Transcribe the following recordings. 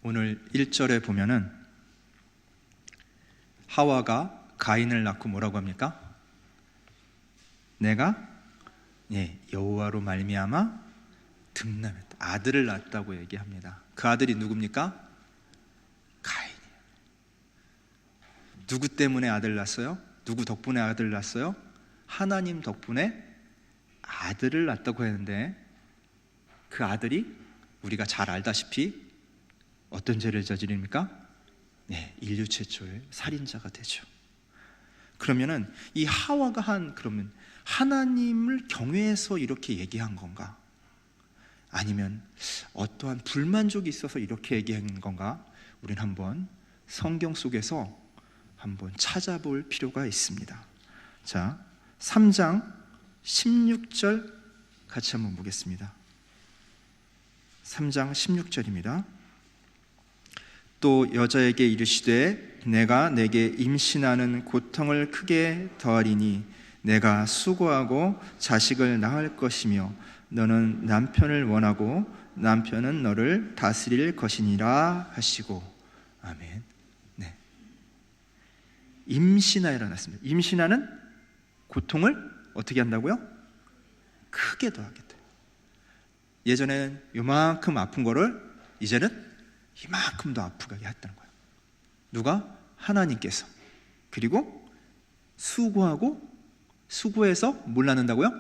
오늘 1절에 보면은 하와가 가인을 낳고 뭐라고 합니까? 내가 여호와로 말미암아 득남했다. 아들을 낳았다고 얘기합니다. 그 아들이 누굽니까? 가인이에요. 누구 때문에 아들 낳았어요? 누구 덕분에 아들 낳았어요? 하나님 덕분에 아들을 낳았다고 했는데, 그 아들이 우리가 잘 알다시피 어떤 죄를 저지릅니까? 인류 최초의 살인자가 되죠. 그러면은 이 하와가 그러면 하나님을 경외해서 이렇게 얘기한 건가? 아니면 어떠한 불만족이 있어서 이렇게 얘기한 건가? 우리는 한번 성경 속에서 한번 찾아볼 필요가 있습니다. 자, 3장 16절 같이 한번 보겠습니다. 3장 16절입니다. 또 여자에게 이르시되 내가 내게 임신하는 고통을 크게 더하리니 내가 수고하고 자식을 낳을 것이며 너는 남편을 원하고 남편은 너를 다스릴 것이니라 하시고. 아멘. 임신하여라 났습니다. 임신하는 고통을 어떻게 한다고요? 크게 더하겠다. 예전에는 요만큼 아픈 거를 이제는 이만큼 더 아프게 했다는 거예요. 누가? 하나님께서. 그리고 수고해서 뭘 낳는다고요?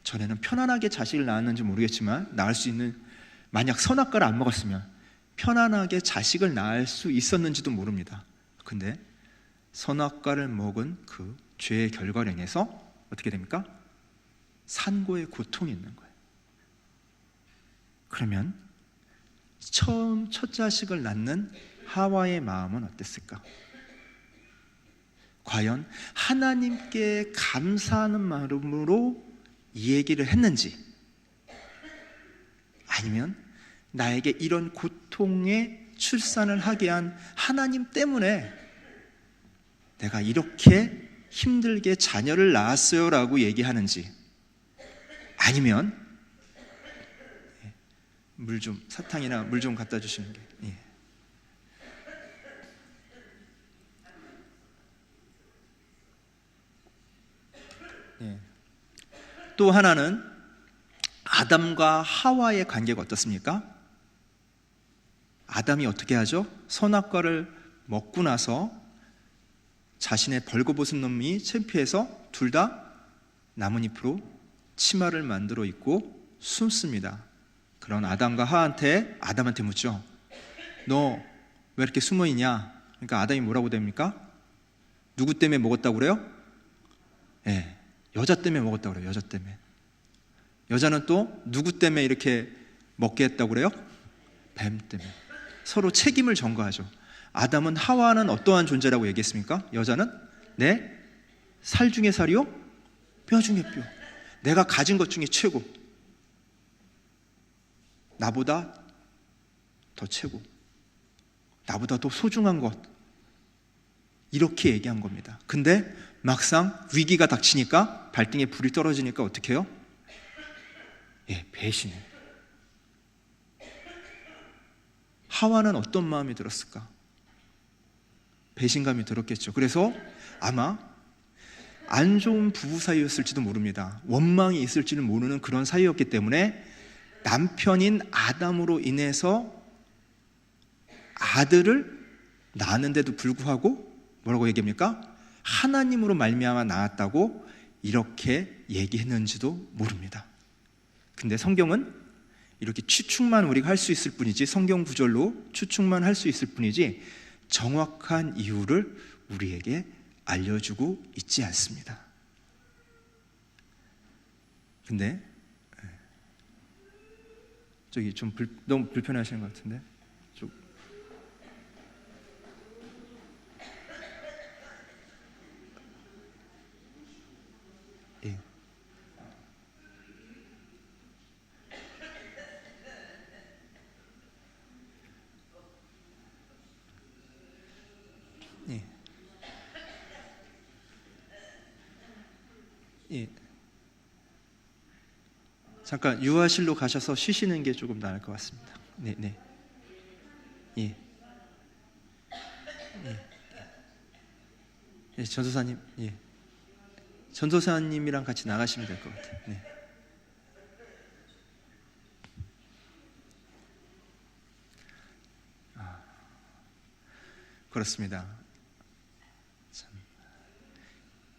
전에는 편안하게 자식을 낳았는지 모르겠지만 낳을 수 있는, 만약 선악과를 안 먹었으면 편안하게 자식을 낳을 수 있었는지도 모릅니다. 근데 선악과를 먹은 그 죄의 결과로 인해서 어떻게 됩니까? 산고의 고통이 있는 거예요. 그러면 처음 첫 자식을 낳는 하와의 마음은 어땠을까? 과연 하나님께 감사하는 마음으로 이 얘기를 했는지, 아니면 나에게 이런 고통의 출산을 하게 한 하나님 때문에 내가 이렇게 힘들게 자녀를 낳았어요 라고 얘기하는지, 아니면 사탕이나 물 좀 갖다 주시는 게. 또 하나는 아담과 하와의 관계가 어떻습니까? 아담이 어떻게 하죠? 선악과를 먹고 나서 자신의 벌거벗은 놈이 창피해서 둘 다 나뭇잎으로 치마를 만들어 입고 숨습니다. 그런 아담과 하와한테, 아담한테 묻죠. 너 왜 이렇게 숨어 있냐? 그러니까 아담이 뭐라고 됩니까? 누구 때문에 먹었다고 그래요? 여자 때문에 먹었다고 그래요. 여자 때문에. 여자는 또 누구 때문에 이렇게 먹게 했다고 그래요? 뱀 때문에. 서로 책임을 전가하죠. 아담은 하와는 어떠한 존재라고 얘기했습니까? 여자는 내 살 중에 살이요, 뼈 중에 뼈. 내가 가진 것 중에 최고. 나보다 더 최고. 나보다 더 소중한 것. 이렇게 얘기한 겁니다. 근데 막상 위기가 닥치니까, 발등에 불이 떨어지니까 어떻게 해요? 배신해. 하와는 어떤 마음이 들었을까? 배신감이 들었겠죠. 그래서 아마 안 좋은 부부 사이였을지도 모릅니다. 원망이 있을지는 모르는 그런 사이였기 때문에 남편인 아담으로 인해서 아들을 낳았는데도 불구하고 뭐라고 얘기합니까? 하나님으로 말미암아 낳았다고 이렇게 얘기했는지도 모릅니다. 근데 성경은 이렇게 추측만 우리가 할 수 있을 뿐이지, 성경 구절로 추측만 할 수 있을 뿐이지 정확한 이유를 우리에게 알려주고 있지 않습니다. 근데 저기 좀 너무 불편하시는 것 같은데 잠깐 유아실로 가셔서 쉬시는 게 조금 나을 것 같습니다. 네. 예. 예. 예, 전도사님, 예. 전도사님이랑 같이 나가시면 될 것 같아요. 네. 그렇습니다. 참.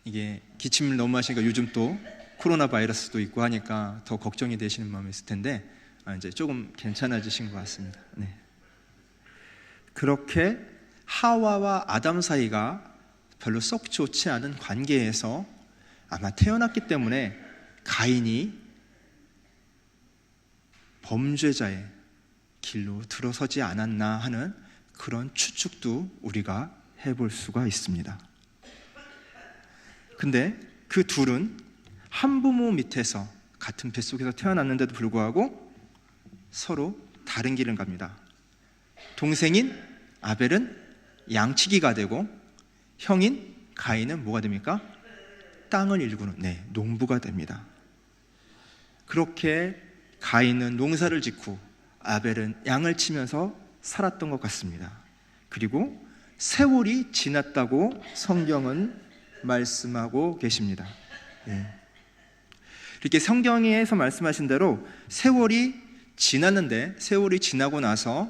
이게 기침을 너무 하시니까 요즘 또 코로나 바이러스도 있고 하니까 더 걱정이 되시는 마음이 있을 텐데 이제 조금 괜찮아지신 것 같습니다. 네. 그렇게 하와와 아담 사이가 별로 썩 좋지 않은 관계에서 아마 태어났기 때문에 가인이 범죄자의 길로 들어서지 않았나 하는 그런 추측도 우리가 해볼 수가 있습니다. 근데 그 둘은 한 부모 밑에서 같은 뱃속에서 태어났는데도 불구하고 서로 다른 길을 갑니다. 동생인 아벨은 양치기가 되고 형인 가인은 뭐가 됩니까? 땅을 일구는 농부가 됩니다. 그렇게 가인은 농사를 짓고 아벨은 양을 치면서 살았던 것 같습니다. 그리고 세월이 지났다고 성경은 말씀하고 계십니다. 이렇게 성경에서 말씀하신 대로 세월이 지났는데 세월이 지나고 나서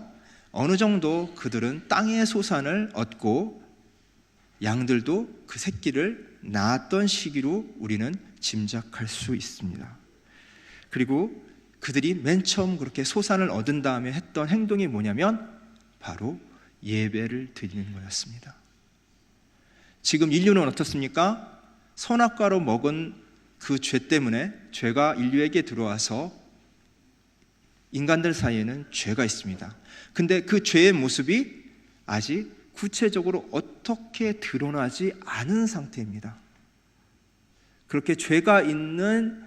어느 정도 그들은 땅의 소산을 얻고 양들도 그 새끼를 낳았던 시기로 우리는 짐작할 수 있습니다. 그리고 그들이 맨 처음 그렇게 소산을 얻은 다음에 했던 행동이 뭐냐면 바로 예배를 드리는 거였습니다. 지금 인류는 어떻습니까? 선악과로 먹은 그 죄 때문에 죄가 인류에게 들어와서 인간들 사이에는 죄가 있습니다. 근데 그 죄의 모습이 아직 구체적으로 어떻게 드러나지 않은 상태입니다. 그렇게 죄가 있는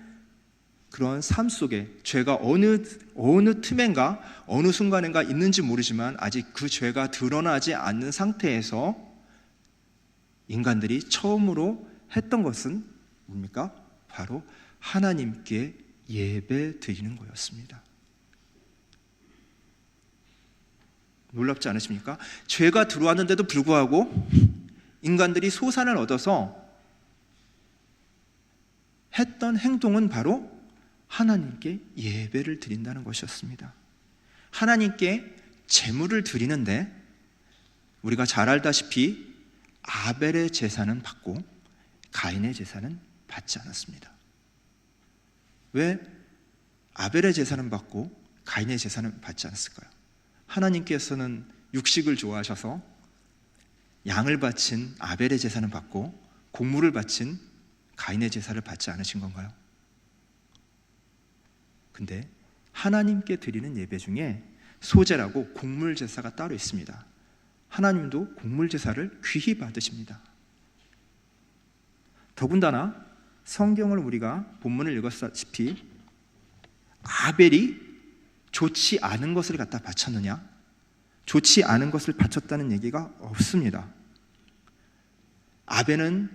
그런 삶 속에 죄가 어느 틈엔가 어느 순간인가 있는지 모르지만 아직 그 죄가 드러나지 않는 상태에서 인간들이 처음으로 했던 것은 뭡니까? 바로 하나님께 예배 드리는 거였습니다. 놀랍지 않으십니까? 죄가 들어왔는데도 불구하고 인간들이 소산을 얻어서 했던 행동은 바로 하나님께 예배를 드린다는 것이었습니다. 하나님께 제물을 드리는데 우리가 잘 알다시피 아벨의 제사는 받고 가인의 제사는 받지 않았습니다. 왜 아벨의 제사는 받고 가인의 제사는 받지 않았을까요? 하나님께서는 육식을 좋아하셔서 양을 바친 아벨의 제사는 받고 곡물을 바친 가인의 제사를 받지 않으신 건가요? 근데 하나님께 드리는 예배 중에 소제라고 곡물 제사가 따로 있습니다. 하나님도 곡물 제사를 귀히 받으십니다. 더군다나 성경을 우리가 본문을 읽었다시피 아벨이 좋지 않은 것을 갖다 바쳤느냐? 좋지 않은 것을 바쳤다는 얘기가 없습니다. 아벨은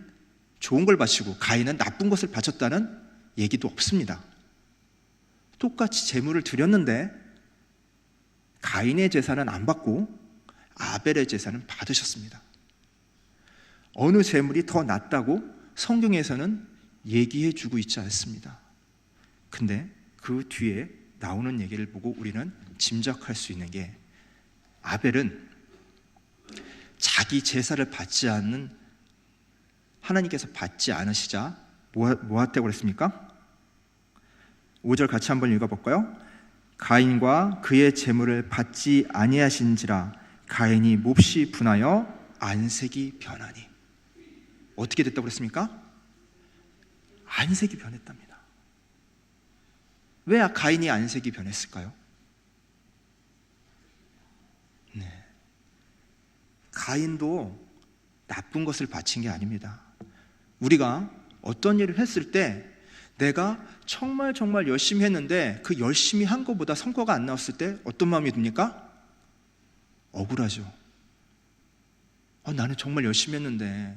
좋은 걸 바치고 가인은 나쁜 것을 바쳤다는 얘기도 없습니다. 똑같이 제물을 드렸는데 가인의 제사는 안 받고 아벨의 제사는 받으셨습니다. 어느 제물이 더 낫다고 성경에서는 얘기해 주고 있지 않습니다. 근데 그 뒤에 나오는 얘기를 보고 우리는 짐작할 수 있는 게 아벨은 자기 제사를 받지 않는 하나님께서 받지 않으시자 뭐 했다고 그랬습니까? 5절 같이 한번 읽어볼까요? 가인과 그의 제물을 받지 아니하신지라 가인이 몹시 분하여 안색이 변하니. 어떻게 됐다고 그랬습니까? 안색이 변했답니다. 왜 가인이 안색이 변했을까요? 가인도 나쁜 것을 바친 게 아닙니다. 우리가 어떤 일을 했을 때 내가 정말 열심히 했는데 그 열심히 한 것보다 성과가 안 나왔을 때 어떤 마음이 듭니까? 억울하죠. 나는 정말 열심히 했는데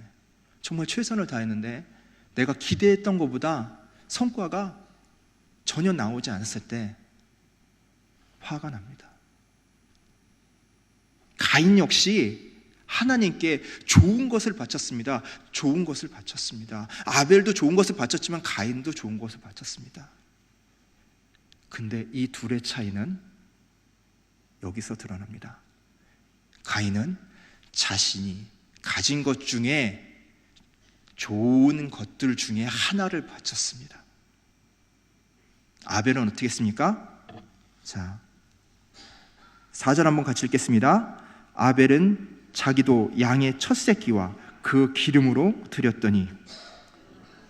정말 최선을 다했는데 내가 기대했던 것보다 성과가 전혀 나오지 않았을 때 화가 납니다. 가인 역시 하나님께 좋은 것을 바쳤습니다. 좋은 것을 바쳤습니다. 아벨도 좋은 것을 바쳤지만 가인도 좋은 것을 바쳤습니다. 근데 이 둘의 차이는 여기서 드러납니다. 가인은 자신이 가진 것 중에 좋은 것들 중에 하나를 바쳤습니다. 아벨은 어떻게 했습니까? 자, 4절 한번 같이 읽겠습니다. 아벨은 자기도 양의 첫 새끼와 그 기름으로 드렸더니,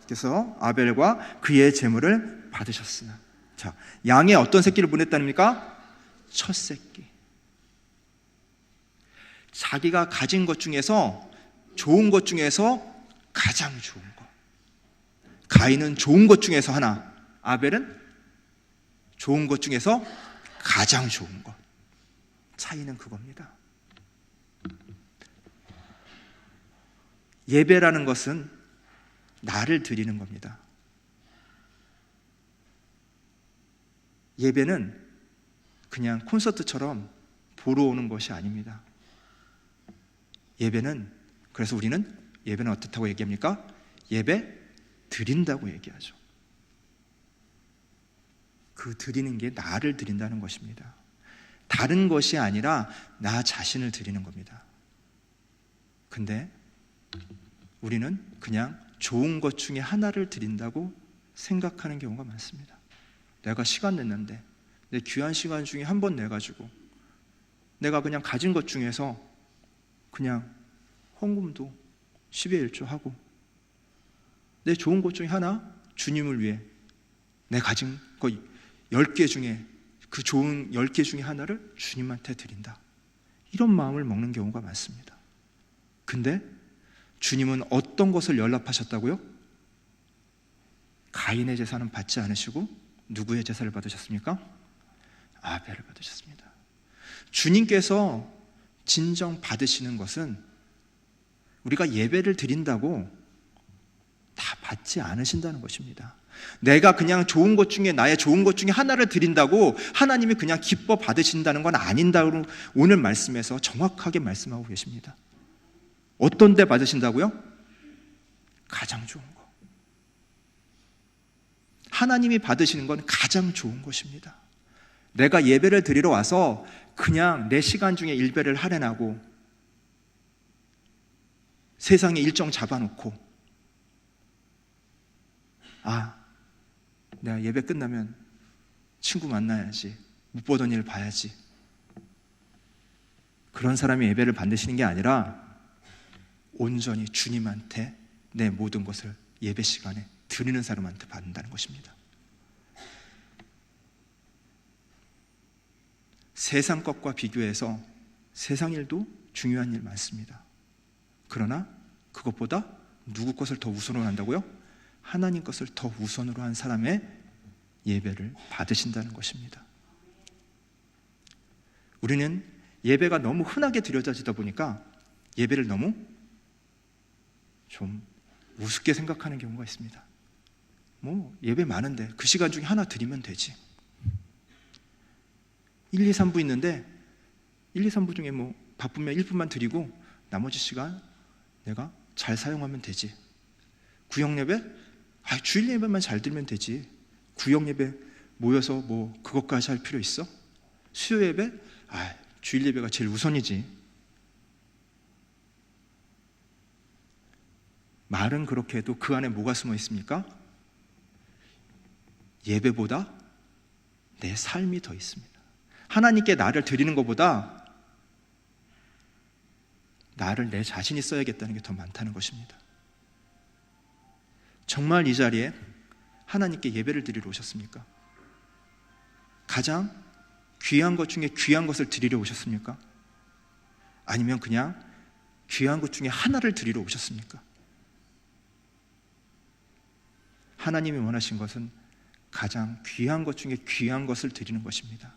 그래서 아벨과 그의 제물을 받으셨으나. 자, 양의 어떤 새끼를 보냈다닙니까? 첫 새끼. 자기가 가진 것 중에서, 좋은 것 중에서 가장 좋은 것. 가인은 좋은 것 중에서 하나, 아벨은 좋은 것 중에서 가장 좋은 것. 차이는 그겁니다. 예배라는 것은 나를 드리는 겁니다. 예배는 그냥 콘서트처럼 보러 오는 것이 아닙니다. 예배는, 그래서 우리는 예배는 어떻다고 얘기합니까? 예배 드린다고 얘기하죠. 그 드리는 게 나를 드린다는 것입니다. 다른 것이 아니라 나 자신을 드리는 겁니다. 근데 우리는 그냥 좋은 것 중에 하나를 드린다고 생각하는 경우가 많습니다. 내가 시간 냈는데, 내 귀한 시간 중에 한 번 내가지고 내가 그냥 가진 것 중에서 그냥 헌금도 10의 1조 하고, 내 좋은 것 중에 하나, 주님을 위해 내 가진 거 10개 중에 그 좋은 10개 중에 하나를 주님한테 드린다, 이런 마음을 먹는 경우가 많습니다. 근데 주님은 어떤 것을 연락하셨다고요? 가인의 제사는 받지 않으시고 누구의 제사를 받으셨습니까? 아벨을 받으셨습니다. 주님께서 진정 받으시는 것은 우리가 예배를 드린다고 다 받지 않으신다는 것입니다. 내가 그냥 좋은 것 중에, 나의 좋은 것 중에 하나를 드린다고 하나님이 그냥 기뻐 받으신다는 건 아닌다고 오늘 말씀에서 정확하게 말씀하고 계십니다. 어떤 데 받으신다고요? 가장 좋은 거. 하나님이 받으시는 건 가장 좋은 것입니다. 내가 예배를 드리러 와서 그냥 내 시간 중에 일배를 할애하고 세상에 일정 잡아놓고, 내가 예배 끝나면 친구 만나야지, 못 보던 일 봐야지, 그런 사람이 예배를 받으시는 게 아니라 온전히 주님한테 내 모든 것을 예배 시간에 드리는 사람한테 받는다는 것입니다. 세상 것과 비교해서 세상 일도 중요한 일 많습니다. 그러나 그것보다 누구 것을 더 우선으로 한다고요? 하나님 것을 더 우선으로 한 사람의 예배를 받으신다는 것입니다. 우리는 예배가 너무 흔하게 드려지다 보니까 예배를 너무 좀 우습게 생각하는 경우가 있습니다. 뭐 예배 많은데 그 시간 중에 하나 드리면 되지. 1, 2, 3부 있는데 1, 2, 3부 중에 뭐 바쁘면 1분만 드리고 나머지 시간 내가 잘 사용하면 되지. 구역 예배? 주일 예배만 잘 드리면 되지. 구역 예배 모여서 뭐 그것까지 할 필요 있어? 수요 예배? 주일 예배가 제일 우선이지. 말은 그렇게 해도 그 안에 뭐가 숨어 있습니까? 예배보다 내 삶이 더 있습니다. 하나님께 나를 드리는 것보다 나를 내 자신이 써야겠다는 게 더 많다는 것입니다. 정말 이 자리에 하나님께 예배를 드리러 오셨습니까? 가장 귀한 것 중에 귀한 것을 드리러 오셨습니까? 아니면 그냥 귀한 것 중에 하나를 드리러 오셨습니까? 하나님이 원하신 것은 가장 귀한 것 중에 귀한 것을 드리는 것입니다.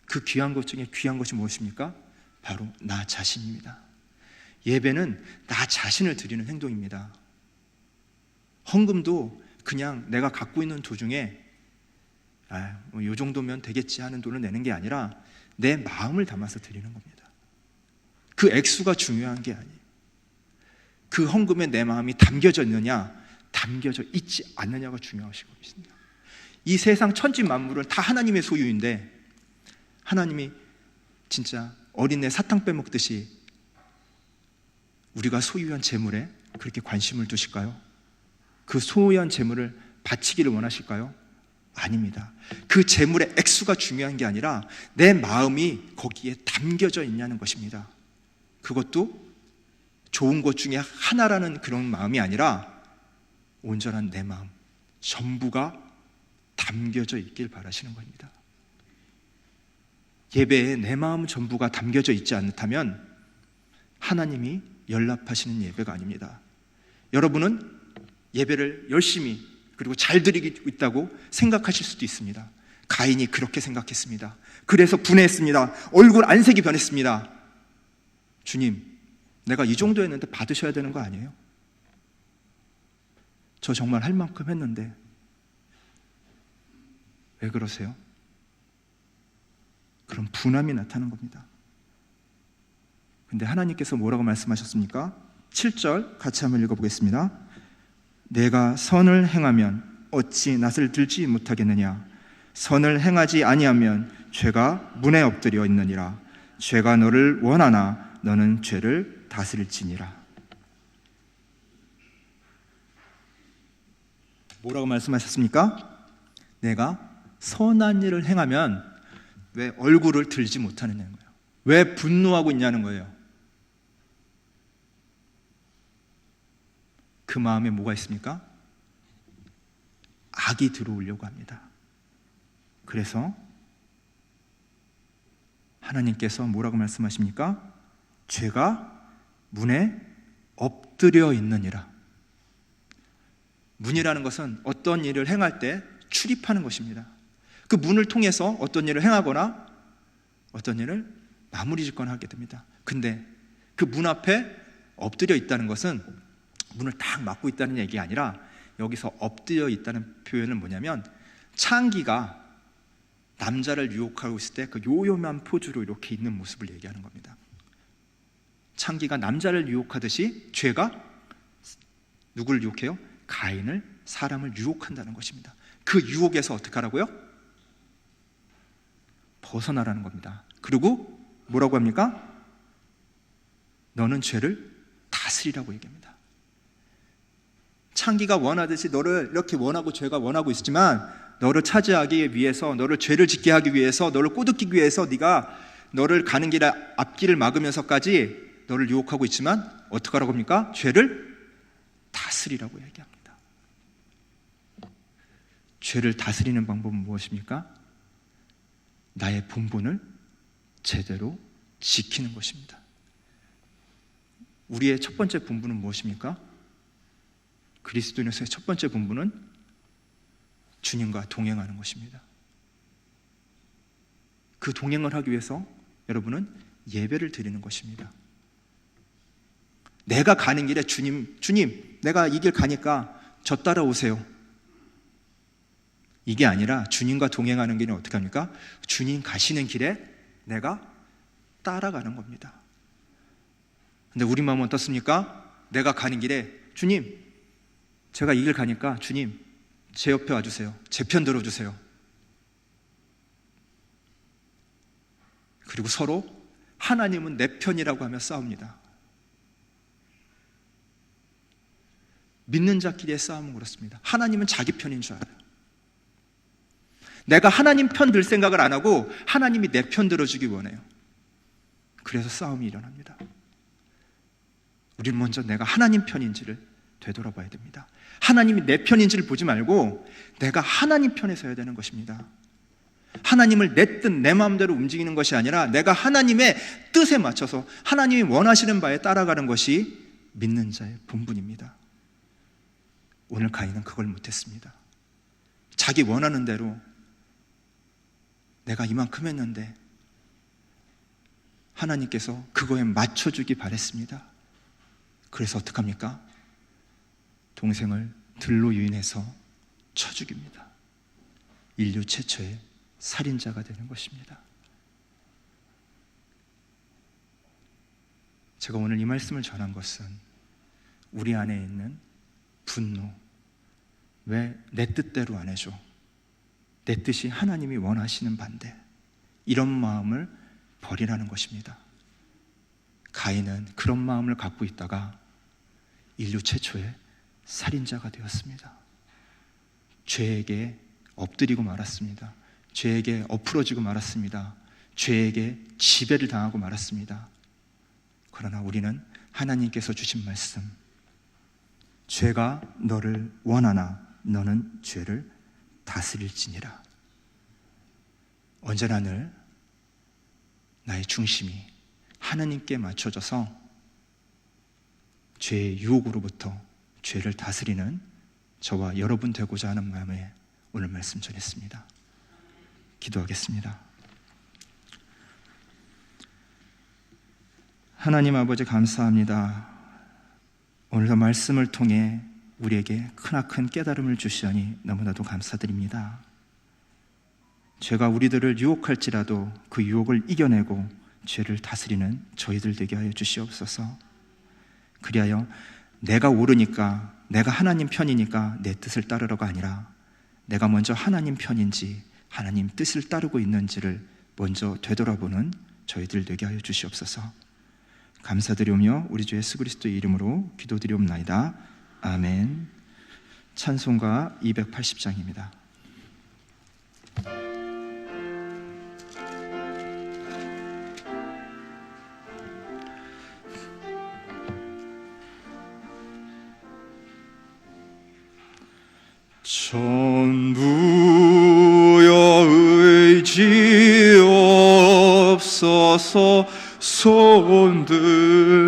그 귀한 것 중에 귀한 것이 무엇입니까? 바로 나 자신입니다. 예배는 나 자신을 드리는 행동입니다. 헌금도 그냥 내가 갖고 있는 도중에 이 정도면 되겠지 하는 돈을 내는 게 아니라 내 마음을 담아서 드리는 겁니다. 그 액수가 중요한 게 아니에요. 그 헌금에 내 마음이 담겨져 있느냐, 담겨져 있지 않느냐가 중요하신 것입니다. 이 세상 천지 만물은 다 하나님의 소유인데 하나님이 진짜 어린애 사탕 빼먹듯이 우리가 소유한 재물에 그렇게 관심을 두실까요? 그 소유한 재물을 바치기를 원하실까요? 아닙니다. 그 재물의 액수가 중요한 게 아니라 내 마음이 거기에 담겨져 있냐는 것입니다. 그것도 좋은 것 중에 하나라는 그런 마음이 아니라 온전한 내 마음, 전부가 담겨져 있길 바라시는 겁니다. 예배에 내 마음 전부가 담겨져 있지 않다면 하나님이 연락하시는 예배가 아닙니다. 여러분은 예배를 열심히 그리고 잘 드리고 있다고 생각하실 수도 있습니다. 가인이 그렇게 생각했습니다. 그래서 분해했습니다. 얼굴 안색이 변했습니다. 주님, 내가 이 정도 했는데 받으셔야 되는 거 아니에요? 저 정말 할 만큼 했는데 왜 그러세요? 그런 분함이 나타나는 겁니다. 근데 하나님께서 뭐라고 말씀하셨습니까? 7절 같이 한번 읽어보겠습니다. 내가 선을 행하면 어찌 낯을 들지 못하겠느냐? 선을 행하지 아니하면 죄가 문에 엎드려 있느니라. 죄가 너를 원하나 너는 죄를 다스릴지니라. 뭐라고 말씀하셨습니까? 내가 선한 일을 행하면 왜 얼굴을 들지 못하느냐는 거예요. 왜 분노하고 있냐는 거예요. 그 마음에 뭐가 있습니까? 악이 들어오려고 합니다. 그래서 하나님께서 뭐라고 말씀하십니까? 죄가 문에 엎드려 있느니라. 문이라는 것은 어떤 일을 행할 때 출입하는 것입니다. 그 문을 통해서 어떤 일을 행하거나 어떤 일을 마무리 짓거나 하게 됩니다. 근데 그 문 앞에 엎드려 있다는 것은 문을 딱 막고 있다는 얘기가 아니라 여기서 엎드려 있다는 표현은 뭐냐면 창기가 남자를 유혹하고 있을 때 그 요염한 포즈로 이렇게 있는 모습을 얘기하는 겁니다. 창기가 남자를 유혹하듯이 죄가 누구를 유혹해요? 가인을, 사람을 유혹한다는 것입니다. 그 유혹에서 어떻게 하라고요? 벗어나라는 겁니다. 그리고 뭐라고 합니까? 너는 죄를 다스리라고 얘기합니다. 창기가 원하듯이 너를 이렇게 원하고 죄가 원하고 있지만 너를 차지하기 위해서, 너를 죄를 짓게 하기 위해서, 너를 꼬드기기 위해서 네가 너를 가는 길에 앞길을 막으면서까지 너를 유혹하고 있지만 어떻게 하라고 합니까? 죄를 다스리라고 얘기합니다. 죄를 다스리는 방법은 무엇입니까? 나의 본분을 제대로 지키는 것입니다. 우리의 첫 번째 본분은 무엇입니까? 그리스도인으로서의 첫 번째 본분은 주님과 동행하는 것입니다. 그 동행을 하기 위해서 여러분은 예배를 드리는 것입니다. 내가 가는 길에 주님, 내가 이 길 가니까 저 따라오세요. 이게 아니라 주님과 동행하는 길은 어떻게 합니까? 주님 가시는 길에 내가 따라가는 겁니다. 근데 우리 마음은 어떻습니까? 내가 가는 길에 주님, 제가 이 길 가니까 주님, 제 옆에 와주세요. 제 편 들어주세요. 그리고 서로 하나님은 내 편이라고 하며 싸웁니다. 믿는 자끼리의 싸움은 그렇습니다. 하나님은 자기 편인 줄 알아요. 내가 하나님 편 들 생각을 안 하고 하나님이 내 편 들어주기 원해요. 그래서 싸움이 일어납니다. 우리는 먼저 내가 하나님 편인지를 되돌아봐야 됩니다. 하나님이 내 편인지를 보지 말고 내가 하나님 편에 서야 되는 것입니다. 하나님을 내 뜻, 내 마음대로 움직이는 것이 아니라 내가 하나님의 뜻에 맞춰서 하나님이 원하시는 바에 따라가는 것이 믿는 자의 본분입니다. 오늘 가인은 그걸 못했습니다. 자기 원하는 대로 내가 이만큼 했는데 하나님께서 그거에 맞춰주기 바랬습니다. 그래서 어떡합니까? 동생을 들로 유인해서 쳐 죽입니다. 인류 최초의 살인자가 되는 것입니다. 제가 오늘 이 말씀을 전한 것은 우리 안에 있는 분노, 왜 내 뜻대로 안 해줘? 내 뜻이 하나님이 원하시는 반대, 이런 마음을 버리라는 것입니다. 가인은 그런 마음을 갖고 있다가 인류 최초의 살인자가 되었습니다. 죄에게 엎드리고 말았습니다. 죄에게 엎으러지고 말았습니다. 죄에게 지배를 당하고 말았습니다. 그러나 우리는 하나님께서 주신 말씀, 죄가 너를 원하나 너는 죄를 다스릴지니라. 언제나 늘 나의 중심이 하나님께 맞춰져서 죄의 유혹으로부터 죄를 다스리는 저와 여러분 되고자 하는 마음에 오늘 말씀 전했습니다. 기도하겠습니다. 하나님 아버지, 감사합니다. 오늘도 말씀을 통해 우리에게 크나큰 깨달음을 주시니 너무나도 감사드립니다. 죄가 우리들을 유혹할지라도 그 유혹을 이겨내고 죄를 다스리는 저희들 되게 하여 주시옵소서. 그리하여 내가 옳으니까, 내가 하나님 편이니까 내 뜻을 따르러가 아니라 내가 먼저 하나님 편인지 하나님 뜻을 따르고 있는지를 먼저 되돌아보는 저희들 되게 하여 주시옵소서. 감사드리오며 우리 주 예수 그리스도의 이름으로 기도드리옵나이다. 아멘. 찬송가 280장입니다. 전부여 의지 없어서 손들